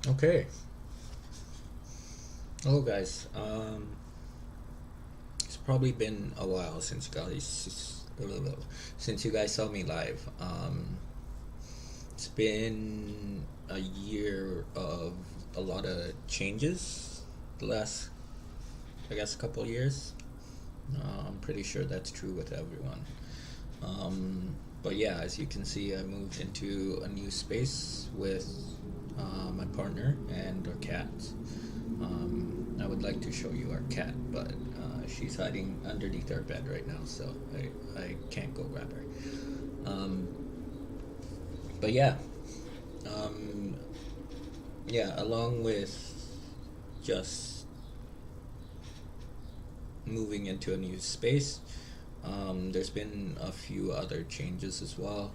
Okay. Hello, guys. It's probably been a while since you guys saw me live. It's been a year of a lot of changes. The last, I guess, couple years. I'm pretty sure that's true with everyone. But yeah, as you can see, I moved into a new space with my partner and our cat. I would like to show you our cat, but she's hiding underneath our bed right now, so I can't go grab her. But yeah, um, yeah, along with just moving into a new space, there's been a few other changes as well.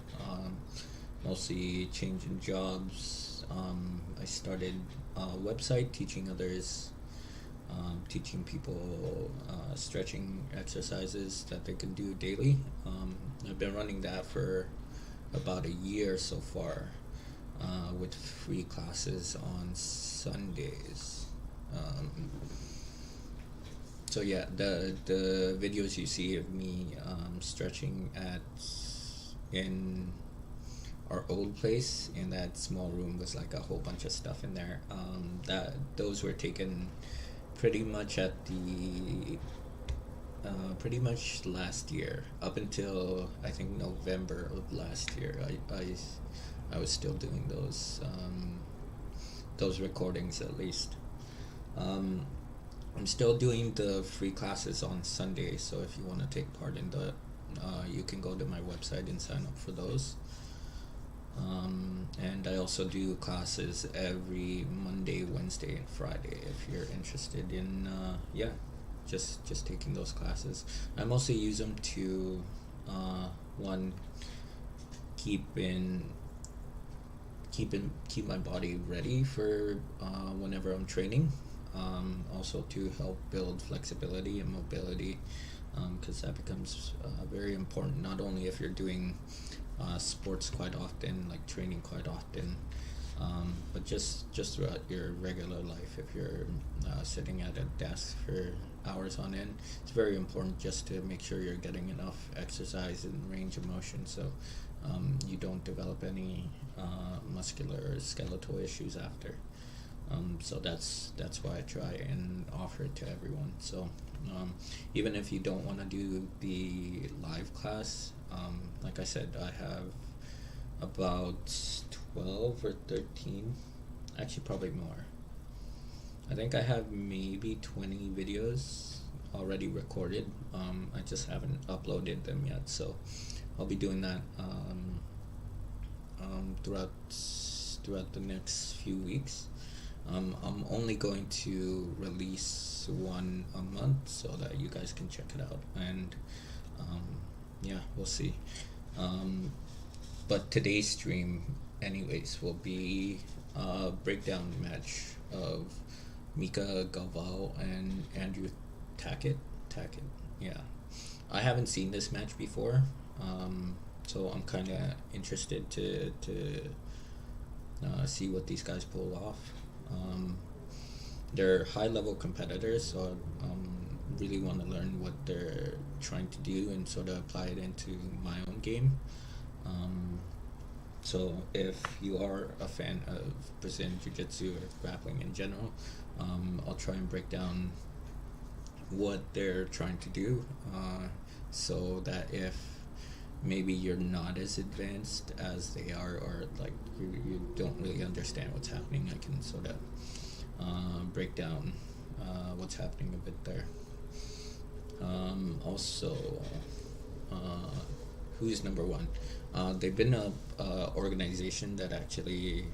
Mostly changing jobs. I started a website teaching others, teaching people stretching exercises that they can do daily. I've been running that for about a year so far, with free classes on Sundays. Um, so yeah, the videos you see of me stretching at in our old place in that small room was like a whole bunch of stuff in there. That those were taken pretty much at the pretty much last year up until I think November of last year. I was still doing those recordings at least. Um, I'm still doing the free classes on Sunday, so if you want to take part in the, you can go to my website and sign up for those. And I also do classes every Monday, Wednesday, and Friday if you're interested in, yeah, just taking those classes. I mostly use them to, one, keep in keep my body ready for whenever I'm training. Also to help build flexibility and mobility, because that becomes very important not only if you're doing sports quite often, like training quite often, but just throughout your regular life. If you're sitting at a desk for hours on end, it's very important just to make sure you're getting enough exercise and range of motion, so you don't develop any muscular or skeletal issues after. So that's why I try and offer it to everyone. So even if you don't want to do the live class, like I said, I have about 12 or 13, actually probably more. I think I have maybe 20 videos already recorded. I just haven't uploaded them yet, so I'll be doing that throughout the next few weeks. I'm only going to release one a month so that you guys can check it out, and um, yeah, we'll see. Um, but today's stream, anyways, will be a breakdown match of Mica Galvao and Andrew Tackett. Tackett, yeah. I haven't seen this match before, so I'm kind of interested to see what these guys pull off. Um, they're high level competitors, so really want to learn what they're trying to do and sort of apply it into my own game. Um, so if you are a fan of Brazilian Jiu-Jitsu or grappling in general, I'll try and break down what they're trying to do, so that if maybe you're not as advanced as they are, or like you don't really understand what's happening, I can sort of break down what's happening a bit there. Also, uh, who's number one? They've been a organization that actually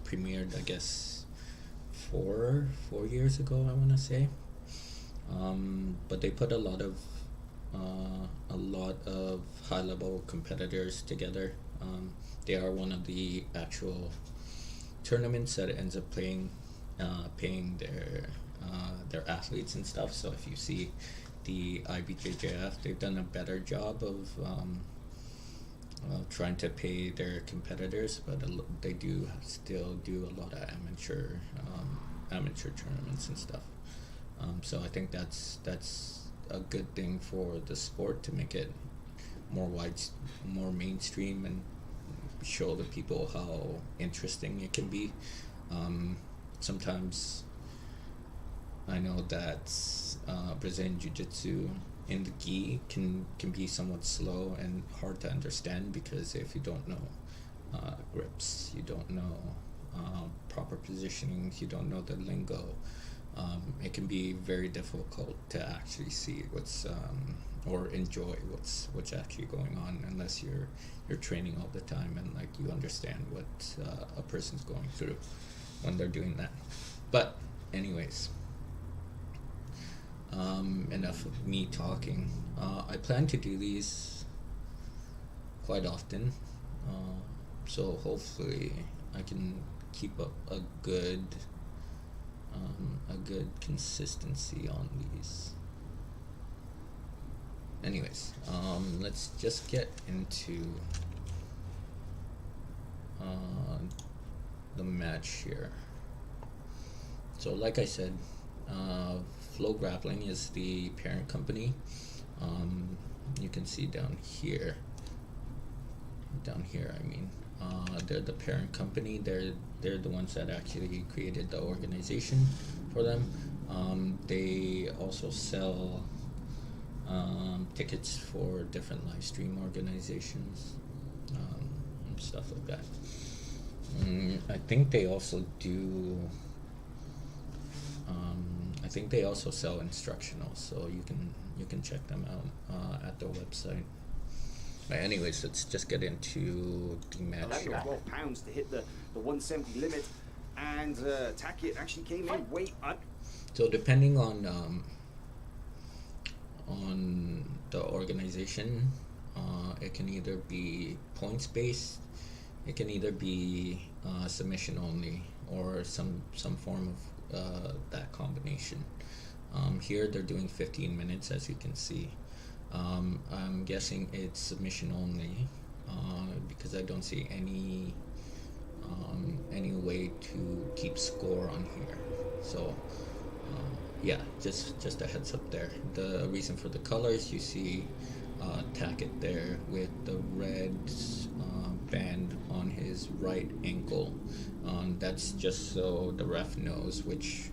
premiered, I guess, four years ago, I want to say. But they put a lot of high level competitors together. They are one of the actual tournaments that ends up paying their athletes and stuff. So if you see the IBJJF, they've done a better job trying to pay their competitors, but they do still do a lot of amateur tournaments and stuff. So I think that's a good thing for the sport, to make it more mainstream, and show the people how interesting it can be. Sometimes I know that Brazilian Jiu-jitsu in the gi can be somewhat slow and hard to understand, because if you don't know grips, you don't know proper positioning, you don't know the lingo, it can be very difficult to actually see what's or enjoy what's actually going on, unless you're training all the time and like you understand what a person's going through when they're doing that. But anyways, enough of me talking. I plan to do these quite often, so hopefully I can keep up a good consistency on these. Anyways, let's just get into the match here. So like I said, Flow Grappling is the parent company. You can see down here, I mean, they're the parent company. They're the ones that actually created the organization for them. They also sell tickets for different live stream organizations, and stuff like that. I think they also do. I think they also sell instructionals, so you can check them out at their website. But anyways, let's just get into the match here. 12 pounds to hit the 170 limit, and Tackett actually came in way up. So depending on the organization, it can either be points based, it can either be submission only, or some form of that combination. Here they're doing 15 minutes, as you can see. I'm guessing it's submission only, because I don't see any way to keep score on here. So yeah, just a heads up there. The reason for the colors, you see Tackett there with the red band on his right ankle. That's just so the ref knows which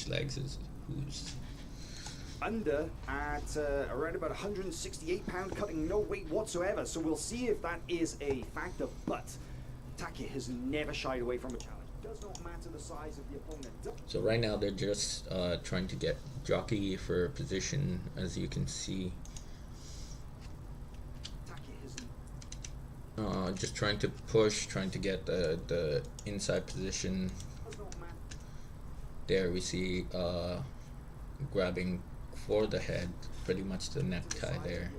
legs is whose. Under at around about 168 pound, cutting no weight whatsoever. So we'll see if that is a factor. But Tackett has never shied away from a challenge. Does not matter the size of the opponent. So right now they're just trying to get jockey for position, as you can see. Just trying to push, trying to get the inside position. There we see grabbing for the head, pretty much the necktie there.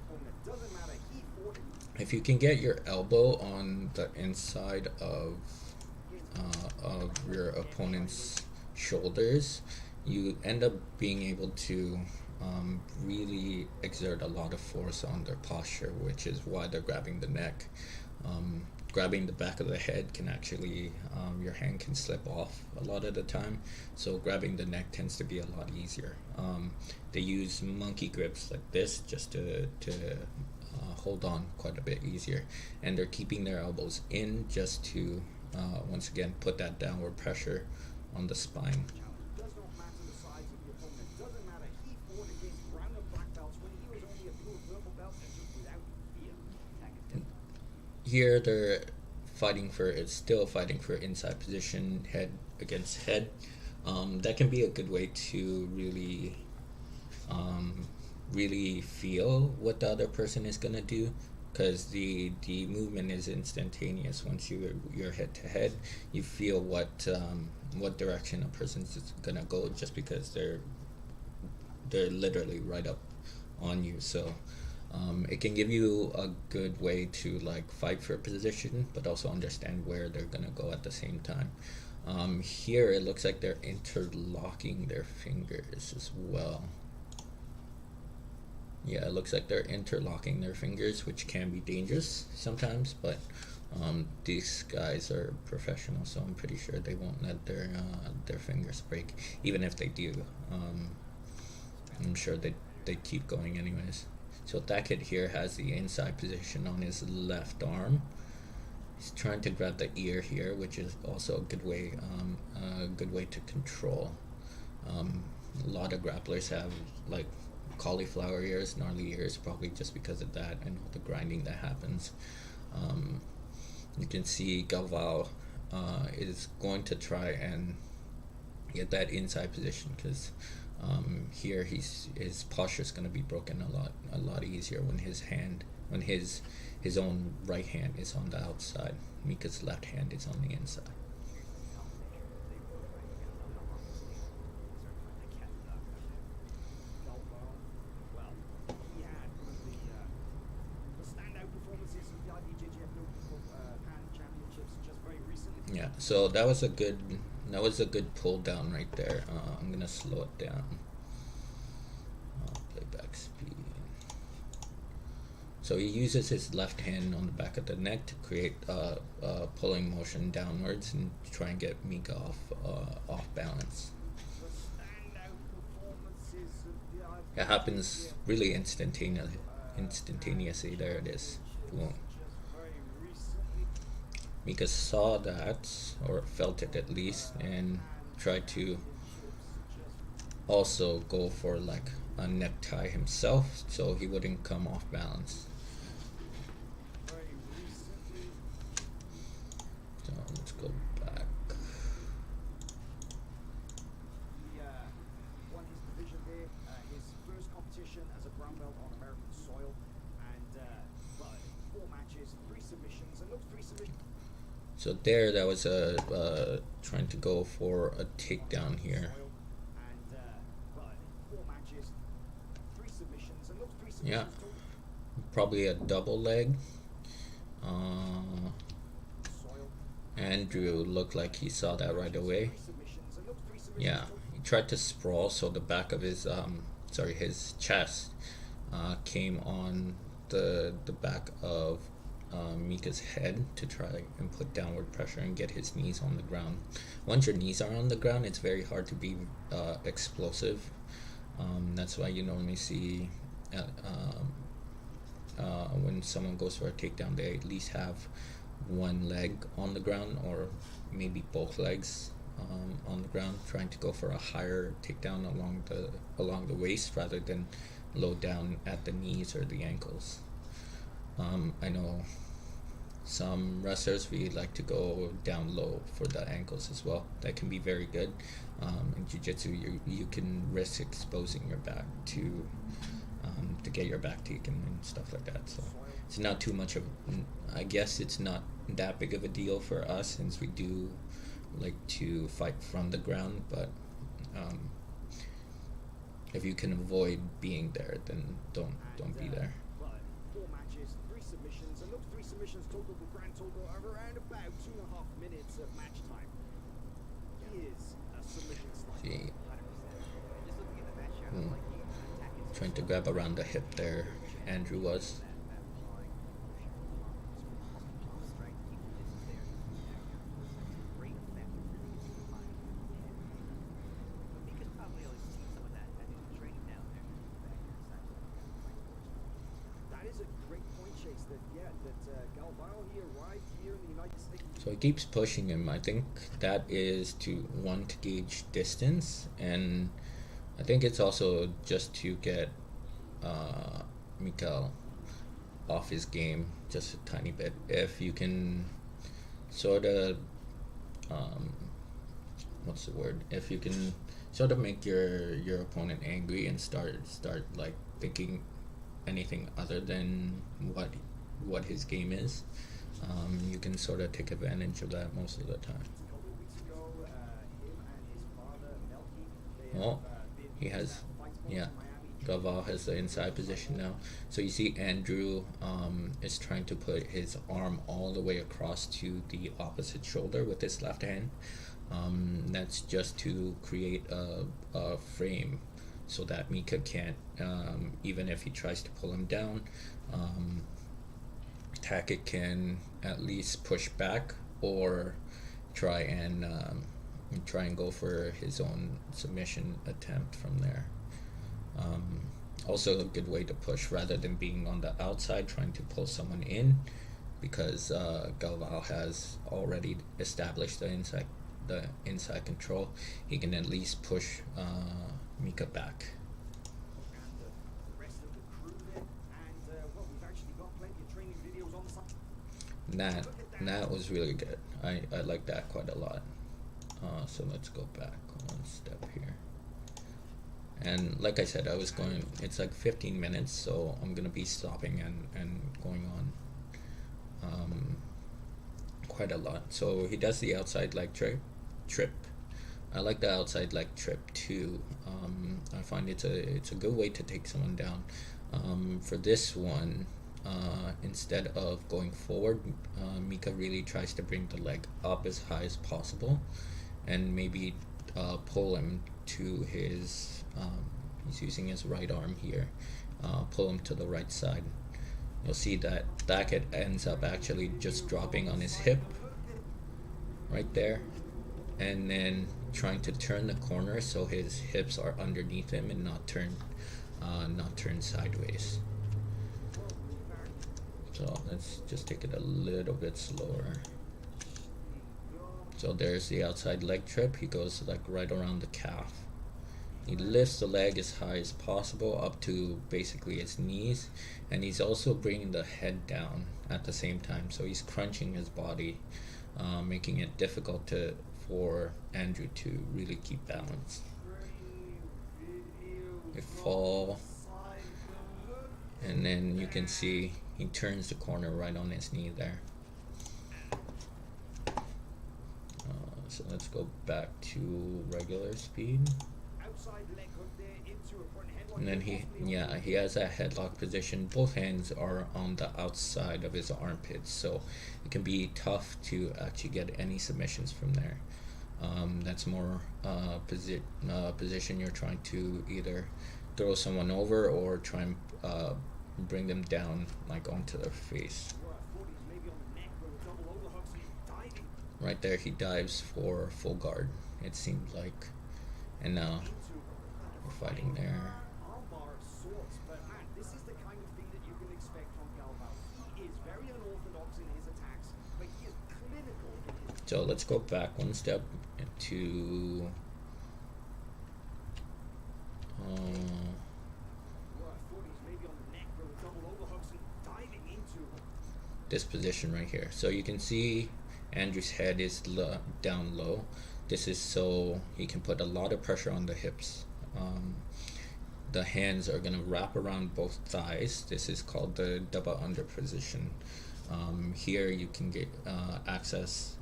If you can get your elbow on the inside of your opponent's shoulders, you end up being able to really exert a lot of force on their posture, which is why they're grabbing the neck. Grabbing the back of the head can actually, your hand can slip off a lot of the time, so grabbing the neck tends to be a lot easier. They use monkey grips like this just to hold on quite a bit easier, and they're keeping their elbows in just to once again put that downward pressure on the spine. Here they're still fighting for inside position, head against head. That can be a good way to really feel what the other person is gonna do, because the movement is instantaneous. Once you're head to head, you feel what direction a person's gonna go, just because they're literally right up on you. So it can give you a good way to like fight for a position, but also understand where they're gonna go at the same time. Here it looks like they're interlocking their fingers as well. Yeah, it looks like they're interlocking their fingers, which can be dangerous sometimes, but these guys are professional, so I'm pretty sure they won't let their fingers break. Even if they do, I'm sure they keep going anyways. So Tackett here has the inside position on his left arm. He's trying to grab the ear here, which is also a good way to control. A lot of grapplers have like cauliflower ears, gnarly ears, probably just because of that and all the grinding that happens. You can see Galvao is going to try and get that inside position because here his posture is going to be broken a lot easier when his own right hand is on the outside. Mica's left hand is on the inside. Yeah, so that was a good pull down right there. I'm gonna slow it down. Playback speed. So he uses his left hand on the back of the neck to create a pulling motion downwards and try and get Mica off balance. It happens really instantaneously. There it is. Boom. Mica saw that, or felt it at least, and tried to also go for like a necktie himself so he wouldn't come off balance. So let's go back. He won his division there, his first competition as a brown belt on American soil, and 4 matches, 3 submissions, and those 3 submissions. So there, that was trying to go for a takedown here. Yeah, probably a double leg. Andrew looked like he saw that right away. Yeah, he tried to sprawl, so the back of his his chest came on the back of Mica's head to try and put downward pressure and get his knees on the ground. Once your knees are on the ground, it's very hard to be explosive. That's why you normally see when someone goes for a takedown, they at least have one leg on the ground or maybe both legs on the ground, trying to go for a higher takedown along the waist rather than low down at the knees or the ankles. I know some wrestlers, we like to go down low for the ankles as well. That can be very good. In Jiu-jitsu, you can risk exposing your back to get your back taken and stuff like that. So it's not too much of, I guess it's not that big of a deal for us since we do like to fight from the ground, but if you can avoid being there, then don't be there. 4 matches, 3 submissions, and those 3 submissions total the grand total of around about 2.5 minutes of match time. Here's a submission slide. See, trying to grab around the hip there, Andrew was. So he keeps pushing him. I think that is to gauge distance, and I think it's also just to get Mica off his game just a tiny bit. If you can sort of what's the word? If you can sort of make your opponent angry and start like thinking anything other than what his game is, you can sort of take advantage of that most of the time. Oh, he has, yeah, Galvao has the inside position now. So you see Andrew is trying to put his arm all the way across to the opposite shoulder with his left hand. That's just to create a frame so that Mica can't, even if he tries to pull him down, Tackett can at least push back or try and go for his own submission attempt from there. Also a good way to push rather than being on the outside trying to pull someone in, because Galvao has already established the inside control. He can at least push Mica back. And the rest of the crew there, and well, we've actually got plenty of training videos on the site. That was really good. I like that quite a lot. So let's go back one step here. And like I said, it's like 15 minutes, so I'm gonna be stopping and going on quite a lot. So he does the outside leg trip. I like the outside leg trip too. I find it's a good way to take someone down. For this one, instead of going forward, Mica really tries to bring the leg up as high as possible, and maybe pull him to his. He's using his right arm here. Pull him to the right side. You'll see that Tackett ends up actually just dropping on his hip right there, and then trying to turn the corner so his hips are underneath him and not turn sideways. So let's just take it a little bit slower. So there's the outside leg trip. He goes like right around the calf. He lifts the leg as high as possible up to basically his knees, and he's also bringing the head down at the same time. So he's crunching his body, making it difficult for Andrew to really keep balance. They fall, and then you can see he turns the corner right on his knee there. So let's go back to regular speed. And then he has that headlock position. Both hands are on the outside of his armpits, so it can be tough to actually get any submissions from there. That's more position you're trying to either throw someone over or try and bring them down like onto their face. Right there, he dives for full guard, it seems like, and now we're fighting there. This is the kind of thing that you can expect from Galvao. He is very unorthodox in his attacks, but he is clinical in his... So let's go back one step to this position right here. So you can see Andrew's head is down low. This is so he can put a lot of pressure on the hips. The hands are going to wrap around both thighs. This is called the double under position. Here you can get access.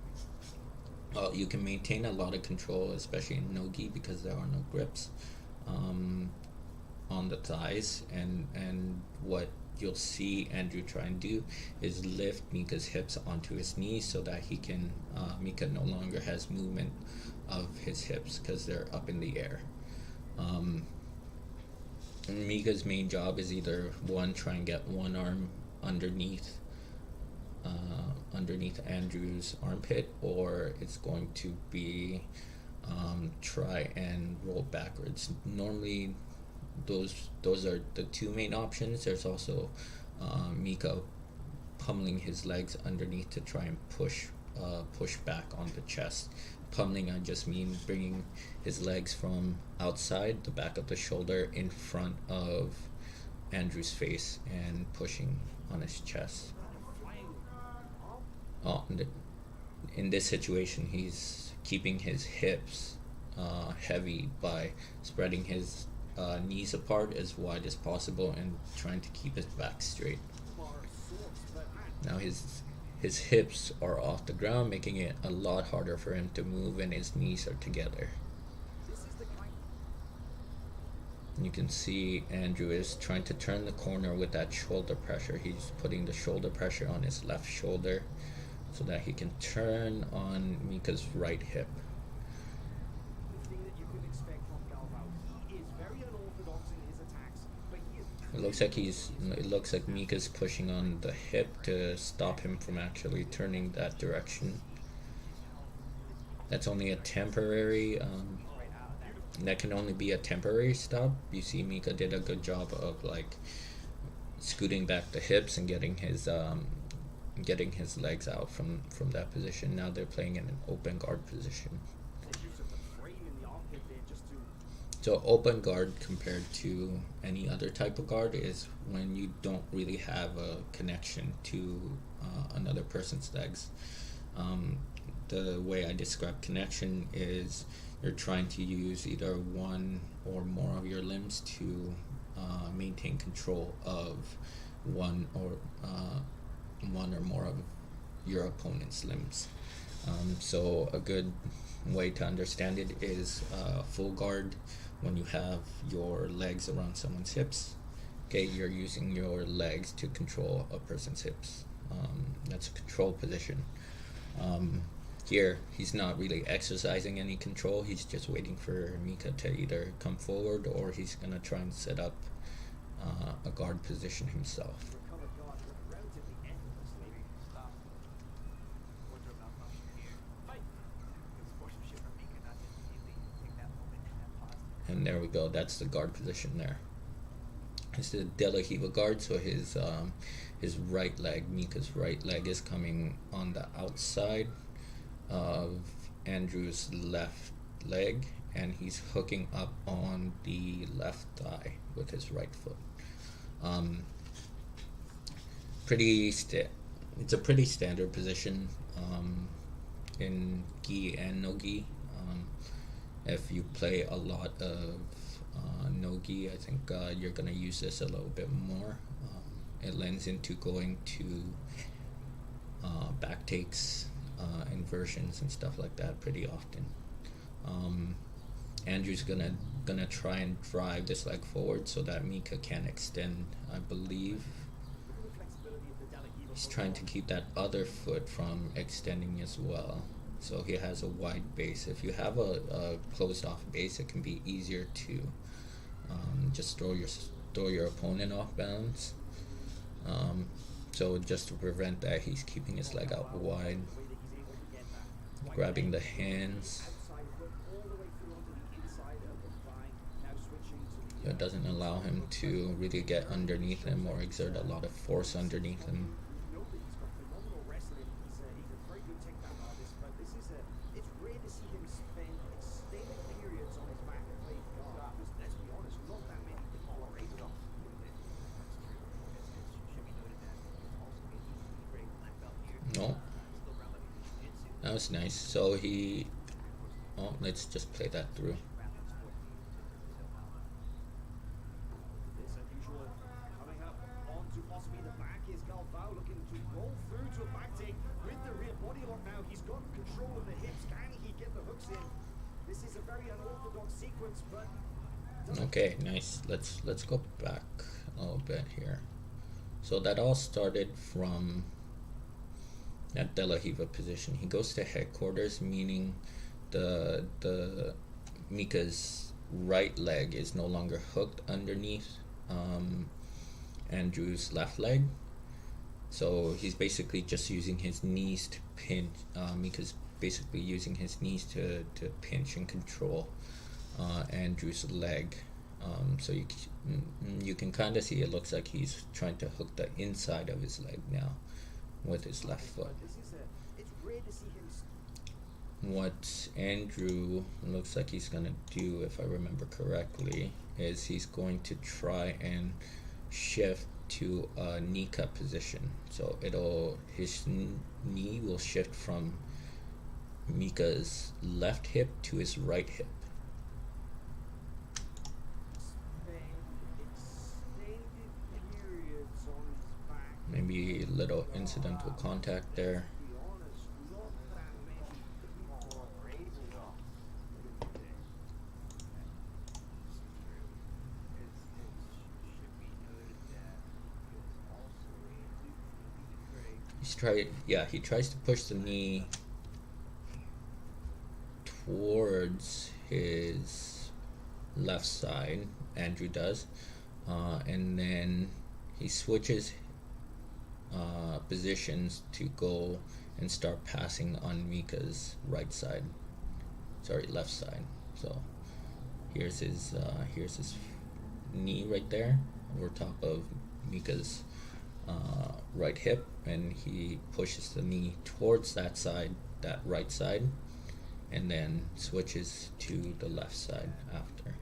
You can maintain a lot of control, especially in no-gi, because there are no grips on the thighs. And what you'll see Andrew try and do is lift Mica's hips onto his knees so that he can. Mica no longer has movement of his hips because they're up in the air. Mica's main job is either one, try and get one arm underneath Andrew's armpit, or it's going to be try and roll backwards. Normally those are the two main options. There's also Mica pummeling his legs underneath to try and push back on the chest. Pummeling, I just mean bringing his legs from outside the back of the shoulder in front of Andrew's face and pushing on his chest. In this situation, he's keeping his hips heavy by spreading his knees apart as wide as possible and trying to keep his back straight. Now his hips are off the ground, making it a lot harder for him to move, and his knees are together. You can see Andrew is trying to turn the corner with that shoulder pressure. He's putting the shoulder pressure on his left shoulder so that he can turn on Mica's right hip. It looks like Mica's pushing on the hip to stop him from actually turning that direction. That's only a temporary. That can only be a temporary stop. You see, Mica did a good job of like scooting back the hips and getting his legs out from that position. Now they're playing in an open guard position. So open guard compared to any other type of guard is when you don't really have a connection to another person's legs. The way I describe connection is you're trying to use either one or more of your limbs to maintain control of one or more of your opponent's limbs. So a good way to understand it is full guard. When you have your legs around someone's hips, okay, you're using your legs to control a person's hips. That's a control position. Here, he's not really exercising any control. He's just waiting for Mica to either come forward or he's going to try and set up a guard position himself. And there we go. That's the guard position there. It's the De La Riva guard, so his right leg, Mica's right leg, is coming on the outside of Andrew's left leg, and he's hooking up on the left thigh with his right foot. It's a pretty standard position in gi and no gi. If you play a lot of no gi, I think you're gonna use this a little bit more. It lends into going to back takes, inversions and stuff like that pretty often. Andrew's gonna try and drive this leg forward so that Mica can extend. I believe he's trying to keep that other foot from extending as well. So he has a wide base. If you have a closed off base, it can be easier to just throw your opponent off balance. So just to prevent that, he's keeping his leg out wide, grabbing the hands. It doesn't allow him to really get underneath him or exert a lot of force underneath him. No, that was nice. So let's just play that through. Coming up onto possibly the back is Galvao looking to roll through to a back take with the rear body lock now. He's got control of the hips. Can he get the hooks in? This is a very unorthodox sequence, but okay, nice. Let's go back a little bit here. So that all started from that De La Riva position. He goes to headquarters, meaning the Mica's right leg is no longer hooked underneath Andrew's left leg. So he's basically just using his knees to pinch. Mica's basically using his knees to pinch and control Andrew's leg. So you can kind of see it looks like he's trying to hook the inside of his leg now with his left foot. What Andrew looks like he's gonna do, if I remember correctly, is he's going to try and shift to a knee cut position. So his knee will shift from Mica's left hip to his right hip. Maybe a little incidental contact there. He tries to push the knee towards his left side. Andrew does. and then he switches positions to go and start passing on Mica's left side. So here's his knee right there over top of Mica's right hip, and he pushes the knee towards that right side, and then switches to the left side after.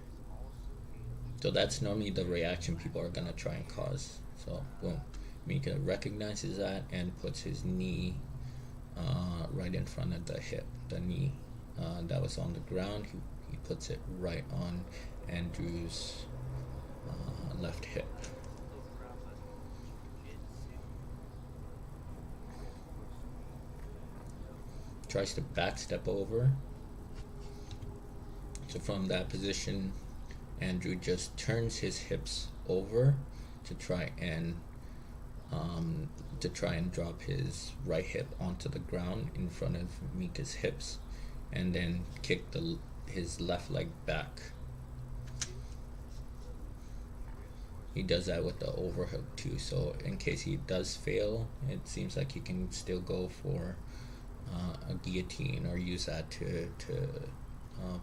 So that's normally the reaction people are gonna try and cause. So boom, Mica recognizes that and puts his knee right in front of the hip. The knee that was on the ground, he puts it right on Andrew's left hip. Tries to back step over. So from that position, Andrew just turns his hips over to try and drop his right hip onto the ground in front of Mica's hips, and then kick his left leg back. He does that with the overhook too, so in case he does fail, it seems like he can still go for a guillotine or use that to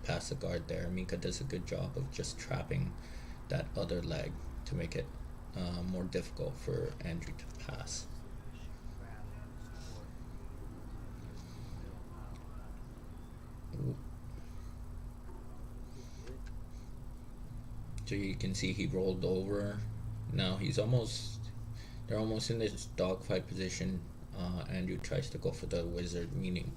pass the guard there. Mica does a good job of just trapping that other leg to make it more difficult for Andrew to pass. So you can see he rolled over. Now they're almost in this dogfight position. Andrew tries to go for the wizard, meaning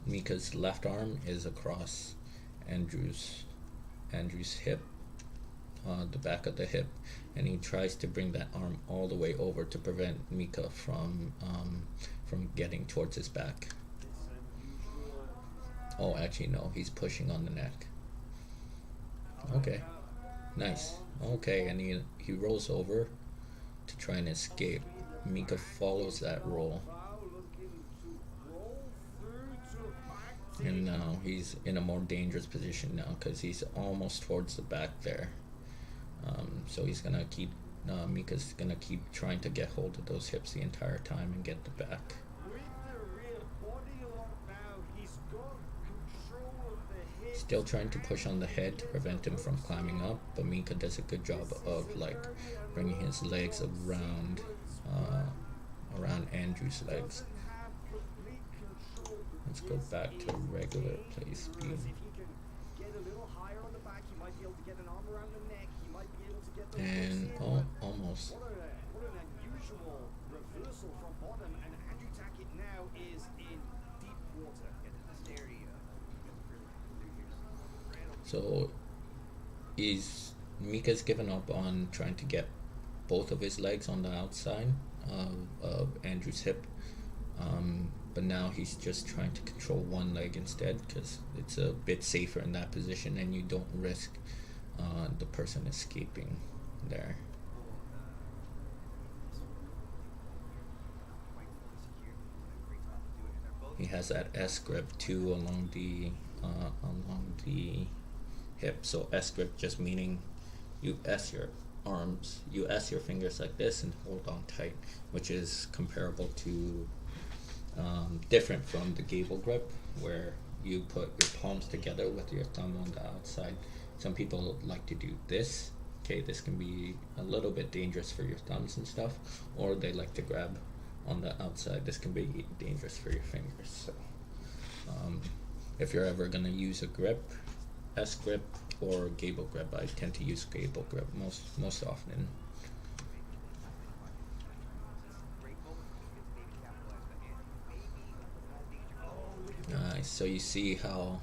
Mica's left arm is across Andrew's hip, the back of the hip, and he tries to bring that arm all the way over to prevent Mica from getting towards his back. Oh, actually no, he's pushing on the neck. Okay, nice. Okay, and he rolls over to try and escape. Mica follows that roll, and now he's in a more dangerous position now because he's almost towards the back there. So he's gonna keep Mica's gonna keep trying to get hold of those hips the entire time and get the back. Still trying to push on the head to prevent him from climbing up, but Mica does a good job of bringing his legs around Andrew's legs. Let's go back to regular play speed. And almost. What an unusual reversal from bottom, and Andrew Tackett now is in deep water. So Mica's given up on trying to get both of his legs on the outside of Andrew's hip, but now he's just trying to control one leg instead because it's a bit safer in that position and you don't risk the person escaping there. He has that S grip too along the hip. So S grip just meaning you S your fingers like this and hold on tight, which is comparable to different from the gable grip where you put your palms together with your thumb on the outside. Some people like to do this. Okay, this can be a little bit dangerous for your thumbs and stuff, or they like to grab on the outside. This can be dangerous for your fingers. So if you're ever gonna use a grip, S grip or gable grip, I tend to use gable grip most often. Nice. So you see how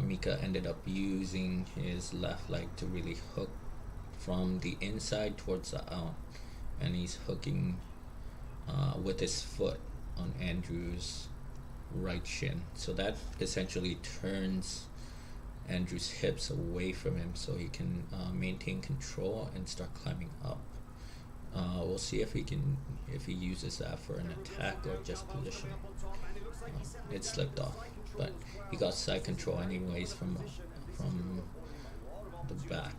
Mica ended up using his left leg to really hook from the inside towards the out, and he's hooking with his foot on Andrew's right shin. So that essentially turns Andrew's hips away from him so he can maintain control and start climbing up. We'll see if he uses that for an attack or just position. It slipped off, but he got side control anyways from the back.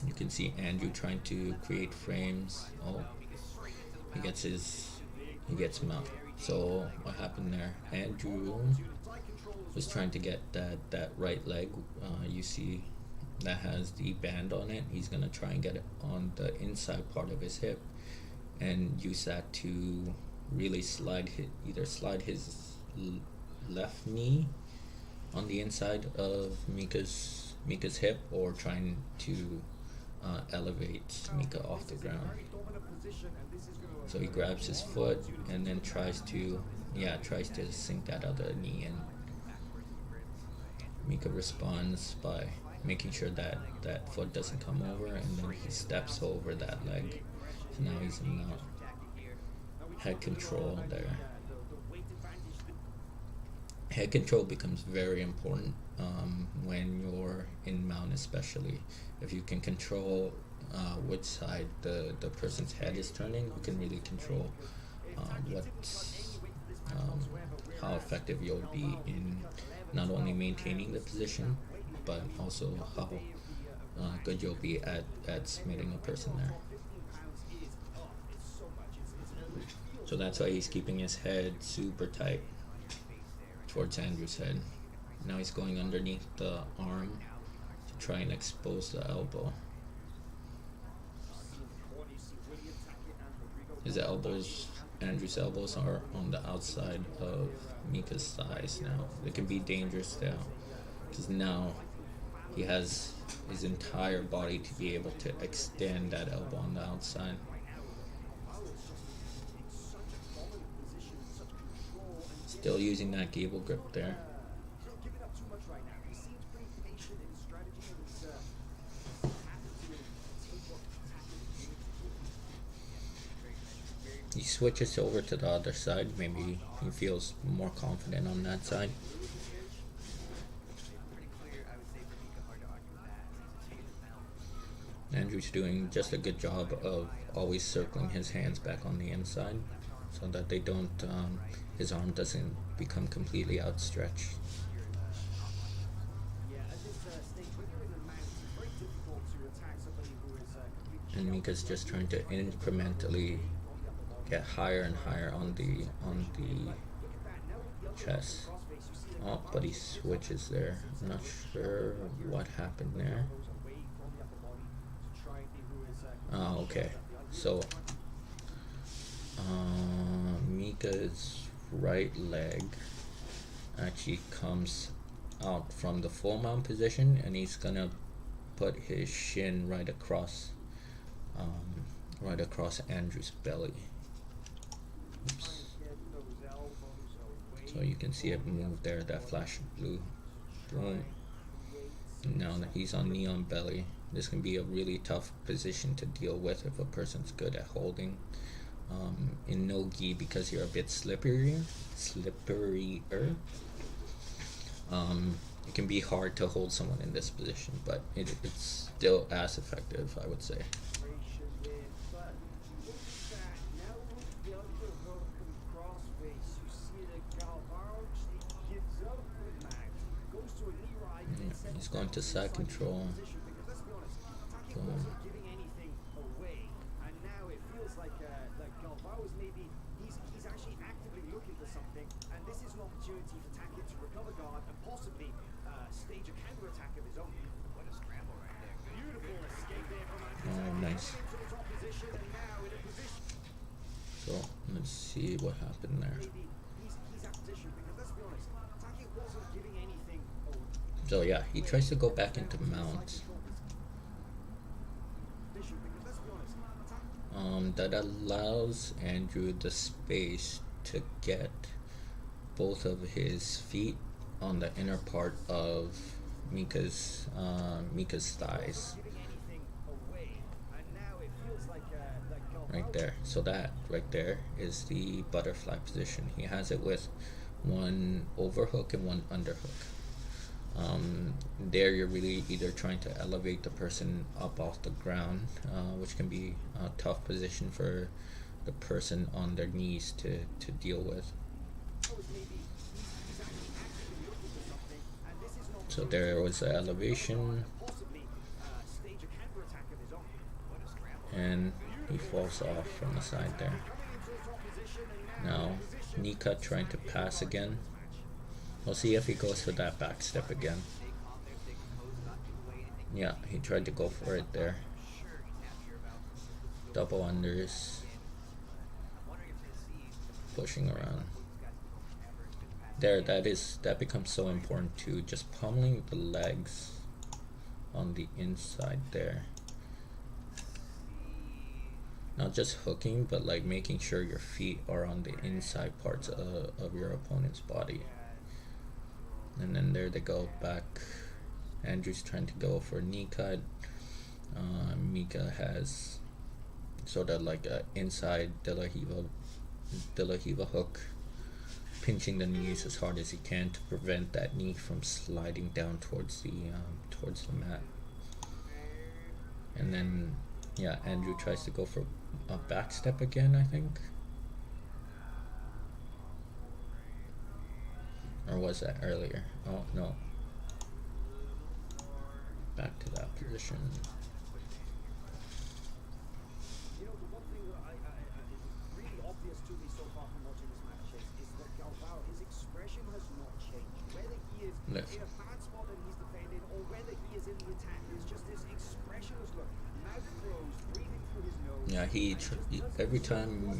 You can see Andrew trying to create frames. Oh, he gets him out. So what happened there? Andrew was trying to get that right leg. You see that has the band on it. He's gonna try and get it on the inside part of his hip and use that to really either slide his left knee on the inside of Mica's hip, or trying to elevate Mica off the ground. So he grabs his foot and then tries to sink that other knee in. Mica responds by making sure that foot doesn't come over, and then he steps over that leg. So now he's in head control there. Head control becomes very important when you're in mount, especially if you can control which side the person's head is turning. You can really control how effective you'll be in not only maintaining the position, but also how good you'll be at submitting a person there. So that's why he's keeping his head super tight towards Andrew's head. Now he's going underneath the arm to try and expose the elbow. Andrew's elbows are on the outside of Mica's thighs now. It can be dangerous now, because now he has his entire body to be able to extend that elbow on the outside. Still using that gable grip there. He switches over to the other side. Maybe he feels more confident on that side. Andrew's doing just a good job of always circling his hands back on the inside, so that they don't, his arm doesn't become completely outstretched. And Mica's just trying to incrementally get higher and higher on the chest. Oh, but he switches there. I'm not sure what happened there. Oh, okay. So Mica's right leg actually comes out from the full mount position, and he's gonna put his shin right across Andrew's belly. Oops. So you can see it move there, that flash of blue. Boom. Now that he's on knee on belly, this can be a really tough position to deal with if a person's good at holding. In no gi, because you're a bit slipperier, it can be hard to hold someone in this position, but it's still as effective, I would say. Yeah, he's going to side control. Boom. He's actually actively looking for something, and this is an opportunity for Tackett to recover guard and possibly stage a counter-attack of his own. What a scramble right there. Beautiful escape there from Andrew. Nice. So let's see what happened there. He's out of position, because let's be honest, Tackett wasn't giving anything. So yeah, he tries to go back into mount. That allows Andrew the space to get both of his feet on the inner part of Mica's thighs. Right there. So that right there is the butterfly position. He has it with one overhook and one underhook. There you're really either trying to elevate the person up off the ground, which can be a tough position for the person on their knees to deal with. So there was the elevation, and he falls off from the side there. Now Mica trying to pass again. We'll see if he goes for that back step again. Yeah, he tried to go for it there. Double unders. Pushing around. There, that becomes so important too. Just pummeling the legs on the inside there. Not just hooking, but like making sure your feet are on the inside parts of your opponent's body. And then there they go back. Andrew's trying to go for knee cut. Mica has sort of like a inside De La Hiva hook, pinching the knees as hard as he can to prevent that knee from sliding down towards the mat. And then yeah, Andrew tries to go for a back step again, I think. Or was that earlier? Oh no. Back to that position. You know, the one thing that is really obvious to me so far from watching this match is that Galvao, his expression has not changed. Whether he is in a bad spot and he's defending, or whether he is in the attack, it's just his expression has looked mouth closed, breathing through his nose. Yeah, every time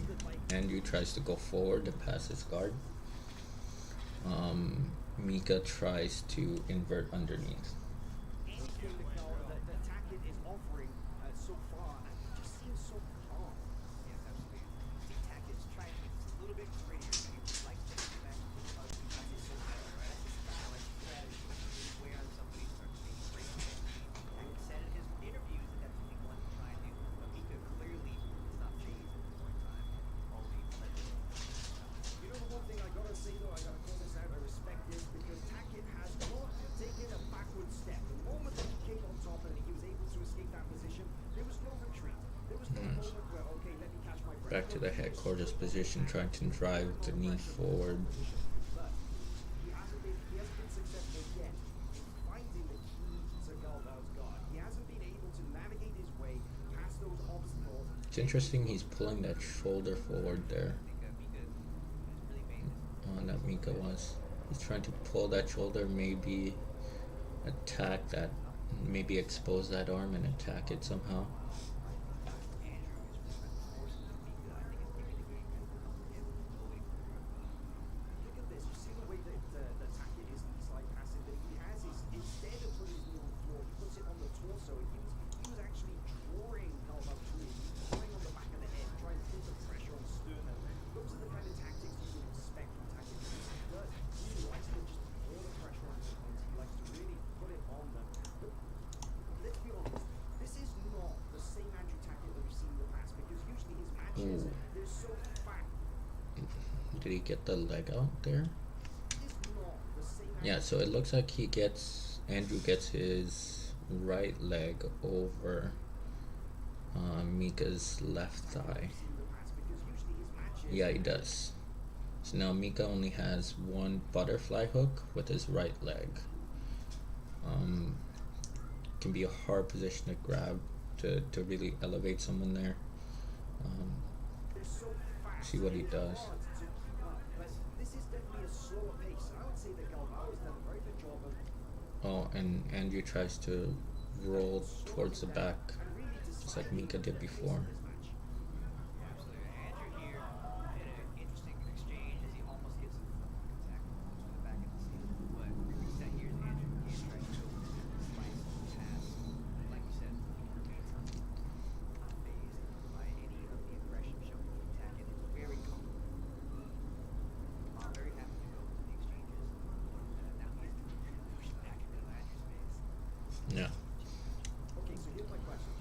Andrew tries to go forward to pass his guard, Mica tries to invert underneath. Anything that Tackett is offering so far just seems so calm. Yes, absolutely. Tackett's trying to be a little bit grittier. He would like to get back because he's so bad, right? Style and strategy. Way on somebody starts being great. Tackett said in his interviews that that's what he wanted to try and do. But Mica clearly is not phased at this point in time. Only pleasure. You know, the one thing I gotta say though, I gotta call this out, I respect this because Tackett has not taken a backward step. The moment that he came on top and he was able to escape that position, there was no retreat. There was no moment where, okay, let me catch my breath. Back to the headquarters position, trying to drive the knee forward. But he hasn't been successful yet in finding the key to Galvao's guard. He hasn't been able to navigate his way past those obstacles. It's interesting he's pulling that shoulder forward there. That Mica was. He's trying to pull that shoulder, maybe attack that, maybe expose that arm and attack it somehow. Look at this. You see the way that Tackett is slide passing, that he has his, instead of putting his knee on the floor, he puts it on the torso. He was actually drawing Galvao to it. He was drawing on the back of the head, trying to put the pressure on sternum. Those are the kind of tactics you would expect from Tackett. He likes to just pour the pressure on his opponents. He likes to really put it on them. But let's be honest, this is not the same Andrew Tackett that we've seen in the past because usually his matches, they're so fat. Did he get the leg out there? Yeah, so it looks like Andrew gets his right leg over Mica's left thigh. Yeah, he does. So now Mica only has one butterfly hook with his right leg. Can be a hard position to grab to really elevate someone there. See what he does. Oh, and Andrew tries to roll towards the back, just like Mica did before. Yeah. Okay, so here's my question.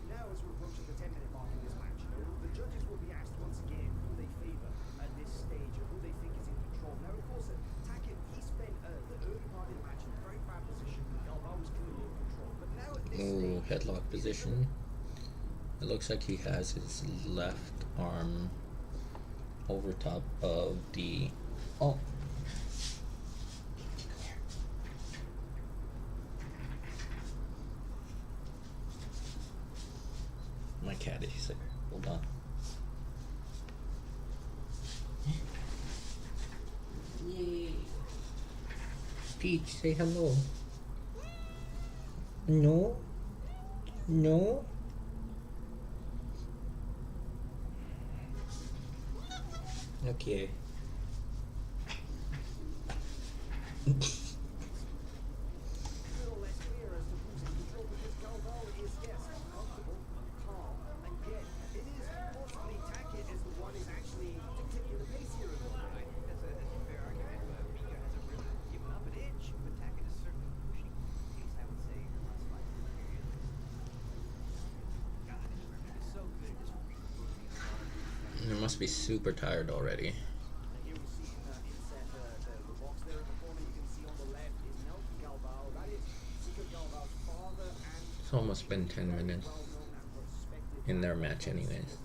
Now as we're approaching the 10-minute mark in this match, the judges will be asked once again who they favour at this stage and who they think is in control. Now, of course, Tackett, he spent the early part of the match in a very bad position. Galvao was clearly in control. But now at this stage... Headlock position. It looks like he has his left arm over top of the... Oh. Peach, say hello. No? No? Okay. Little less clear as to who's in control because Galvao is, yes, comfortable, calm, and yet it is possibly Tackett is the one who's actually dictating the pace here a little bit. I think that's a fair argument. Mica hasn't really given up an inch, but Tackett is certainly pushing pace, I would say, in the last 5 minutes. God, Mica is so good at just reading. You must be super tired already. And here we see inset the box there in the corner. You can see on the left is Mica Galvao. That is Mica Galvao's father and It's almost been 10 minutes well-known and respected in their match anyways.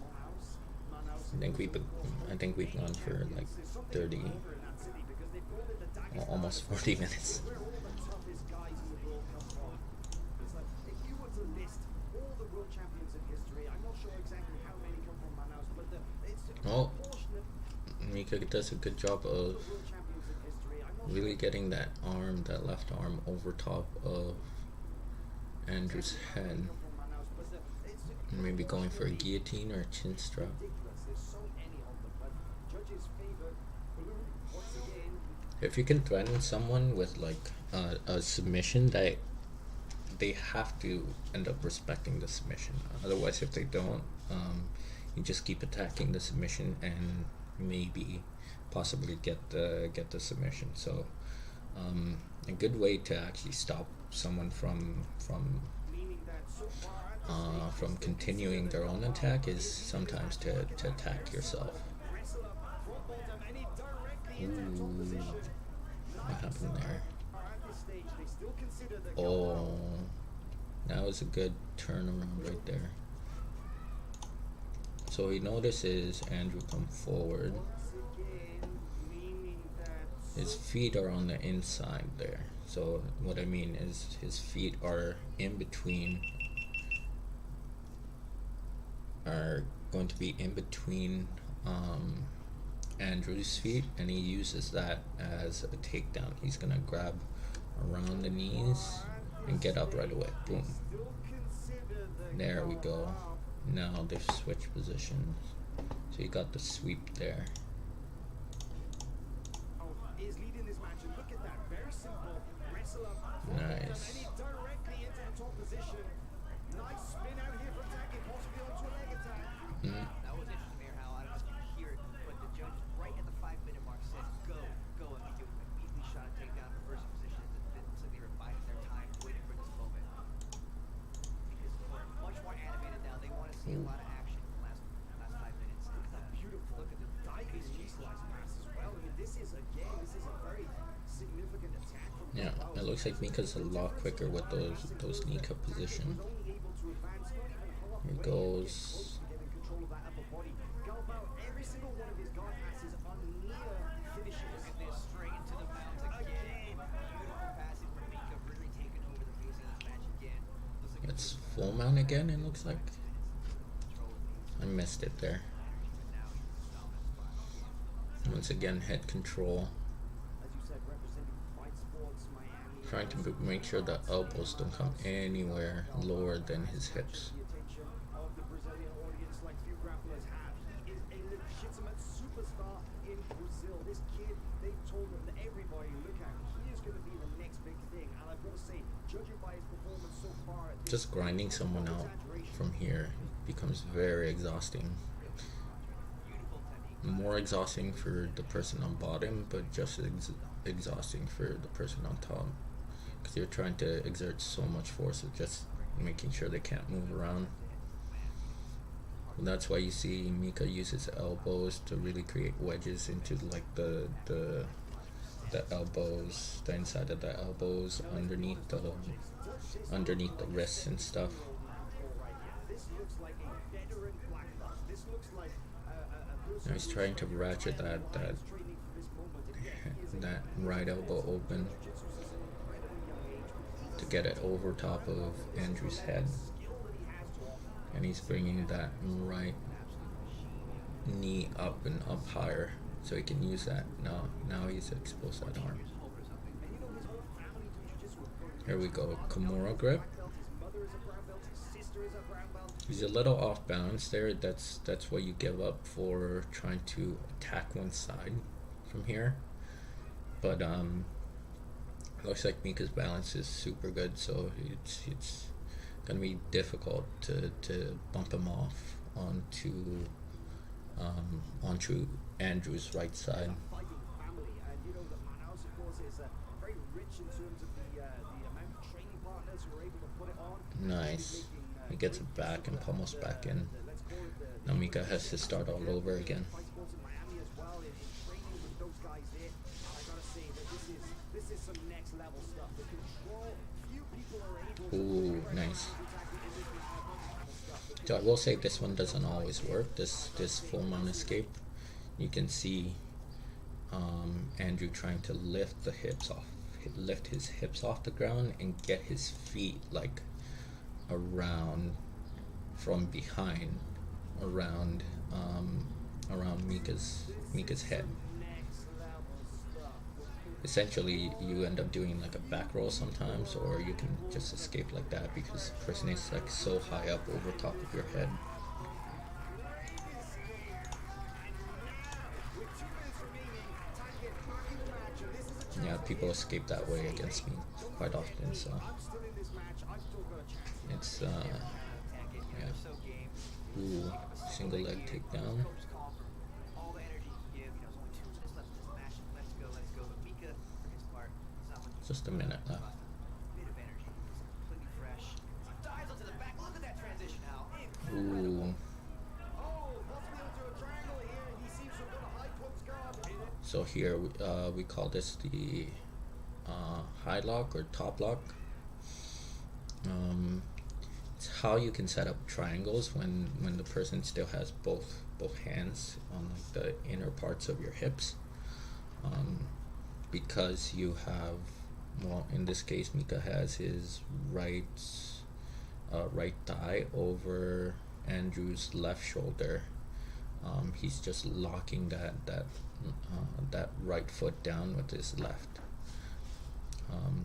I think we've gone for like 30, well, almost 40 minutes. Where all the toughest guys in the world come from. It's like if you were to list all the world champions in history, I'm not sure exactly how many come from Manaus, but it's Oh, proportionate. Mika does a good job of World champions in history. I'm not really getting that arm, that left arm, over top of Andrew's head. sure from Manaus, but it's Maybe going for a guillotine or a chin strap. ridiculous. There's so many of them, but judges favor blue once again. If you can threaten someone with like a submission, that they have to end up respecting the submission. Otherwise, if they don't, you just keep attacking the submission and maybe possibly get the submission. So a good way to actually stop someone from Meaning that so far at the continuing their own attack is sometimes to attack yourself. wrestle up, front ball down, and he directly into top position. What happened there? At this stage, they still consider the Oh, that was a good turnaround right there. So he notices Andrew come forward. once again, meaning that His feet are on the inside there. So what I mean is his feet are in between, are going to be in between Andrew's feet, and he uses that as a takedown. He's gonna grab around the knees and get up right away. Boom. still consider the There we go. Now they've switched positions. So you got the sweep there. is leading this match, and look at that, very simple wrestle up, front ball down, Nice. and he directly into the top position. Nice spin out here from Tackett, possibly onto a leg attack. That was interesting there, Hal. I don't know if you could hear it, but the judge right at the 5-minute mark said, go, and Mica immediately shot a takedown in reverse position. It's like they were biding their time, waiting for this moment. Because they're much more animated now. They want to see a lot of action in the last 5 minutes. Beautiful. Look at the diving neutralized pass as well. I mean, this is a very significant attack from Yeah, Galvao. it looks like Mika's a lot quicker with those knee cup position. Was only able to advance not even halfway. Here goes. Close to getting control of that upper body. Galvao, every single one of his guard passes are near finishes. Look at this, straight into the mounds again. Beautiful passing from Mica, really taking over the pace of this match again. Looks like It's full mount again, it looks like. control of these I missed it there. and now he's in the dominant spot. Once again, head control. As you said, representing Fight Sports Miami. Trying to make sure the elbows don't come anywhere lower than his hips. The attention of the Brazilian audience like few grapplers have. He is a legitimate superstar in Brazil. This kid, they told him that everybody, look at him, he is going to be the next big thing. And I've got to say, judging by his performance so far at this Just grinding someone out from here becomes very exhausting. Beautiful technique. More exhausting for the person on bottom, but just exhausting for the person on top. Because you're trying to exert so much force of just making sure they can't move around. And that's why you see Mica use his elbows to really create wedges into like the elbows, the inside of the elbows, underneath the wrists and stuff. This looks like a veteran black belt. This looks like a person Now he's trying to ratchet that training for this moment. And yet he is a that right elbow open jiu-jitsu since an incredibly young age. to get it over top of Andrew's head, Skill that he has to offer. and he's bringing that right knee up and up higher so he can use that. Now he's exposed that arm. And you know his whole Here we go, Kimura grip. He's a little off balance there. That's what you give up for trying to attack one side from here. But looks like Mica's balance is super good, so it's gonna be difficult to bump him off onto Andrew's right side. Nice. He gets it back and pummels back in. Now Mica has to start all over again. Ooh, nice. So I will say this one doesn't always work. This full mount escape, you can see Andrew trying to lift his hips off the ground and get his feet like around from behind, around Mica's head. Essentially, you end up doing like a back roll sometimes, or you can just escape like that because the person is like so high up over top of your head. Yeah, people escape that way against me quite often, so it's yeah. Ooh, single leg takedown. Just a minute left. Ooh. So here we call this the high lock or top lock. It's how you can set up triangles when the person still has both hands on like the inner parts of your hips. Because you have, well, in this case, Mica has his right thigh over Andrew's left shoulder. He's just locking that right foot down with his left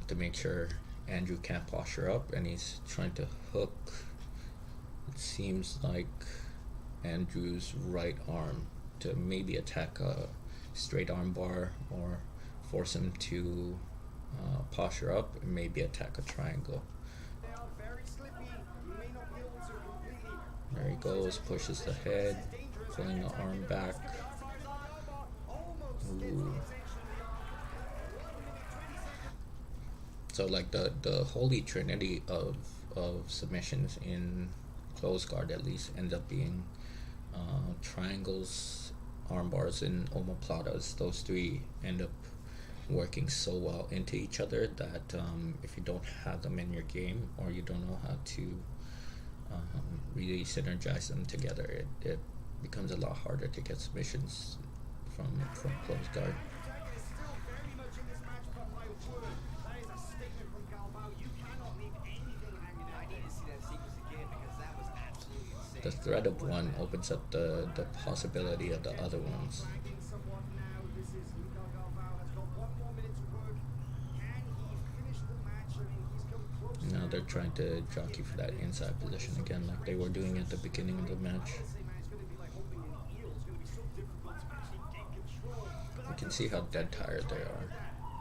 to make sure Andrew can't posture up, and he's trying to hook, it seems like, Andrew's right arm to maybe attack a straight arm bar or force him to posture up and maybe attack a triangle. There he goes, pushes the head, pulling the arm back. Ooh. So like the holy trinity of submissions in close guard at least ends up being triangles, arm bars, and omoplatas. Those three end up working so well into each other that if you don't have them in your game, or you don't know how to really synergize them together, it becomes a lot harder to get submissions from close guard. The threat of one opens up the possibility of the other ones. Now they're trying to jockey for that inside position again, like they were doing at the beginning of the match. You can see how dead tired they are.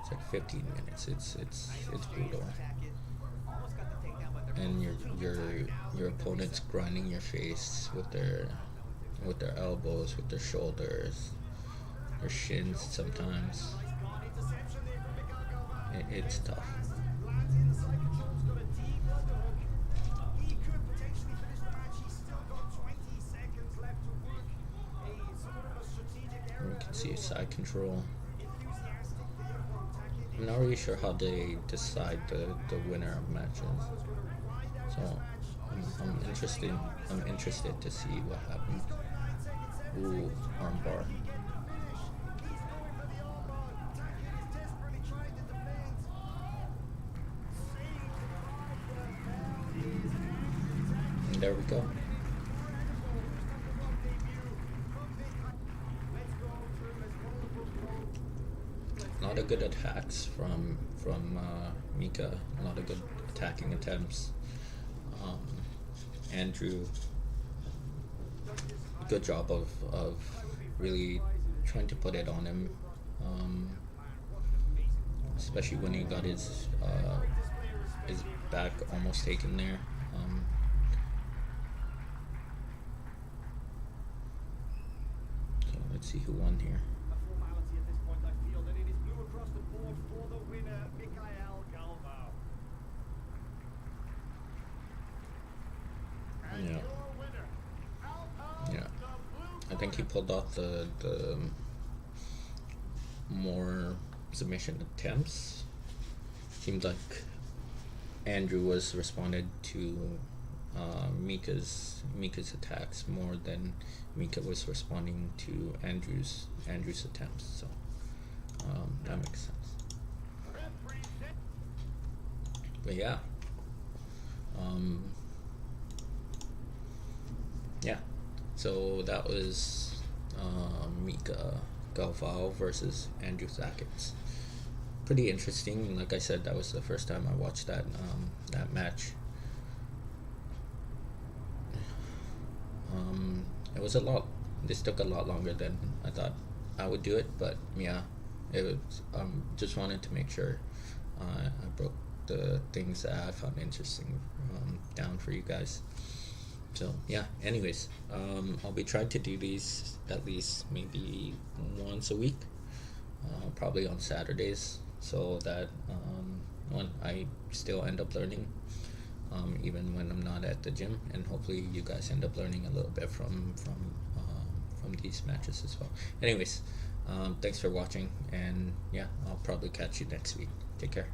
It's like 15 minutes. It's brutal. And your opponent's grinding your face with their elbows, with their shoulders, their shins sometimes. It's tough. You can see side control. I'm not really sure how they decide the winner of matches. So I'm interested to see what happens. Ooh, armbar. And there we go. lot of good attacks from Mica. A lot of good attacking attempts. Andrew, good job of really trying to put it on him, especially when he got his back almost taken there. So let's see who won here. A formality at this point, I feel that it is blue across the board for the winner, Mica Galvao. Yeah. Yeah. I think he pulled off the more submission attempts. Seemed like Andrew was responded to Mica's attacks more than Mica was responding to Andrew's attempts. So that makes sense. But yeah. Yeah, so that was Mica Galvao versus Andrew Tackett. Pretty interesting. Like I said, that was the first time I watched that match. It was a lot. This took a lot longer than I thought I would do it, but yeah, it was. Just wanted to make sure I broke the things that I found interesting down for you guys. So yeah, anyways, I'll be trying to do these at least maybe once a week, probably on Saturdays, so that when I still end up learning, even when I'm not at the gym, and hopefully you guys end up learning a little bit from these matches as well. Anyways, thanks for watching, and yeah, I'll probably catch you next week. Take care.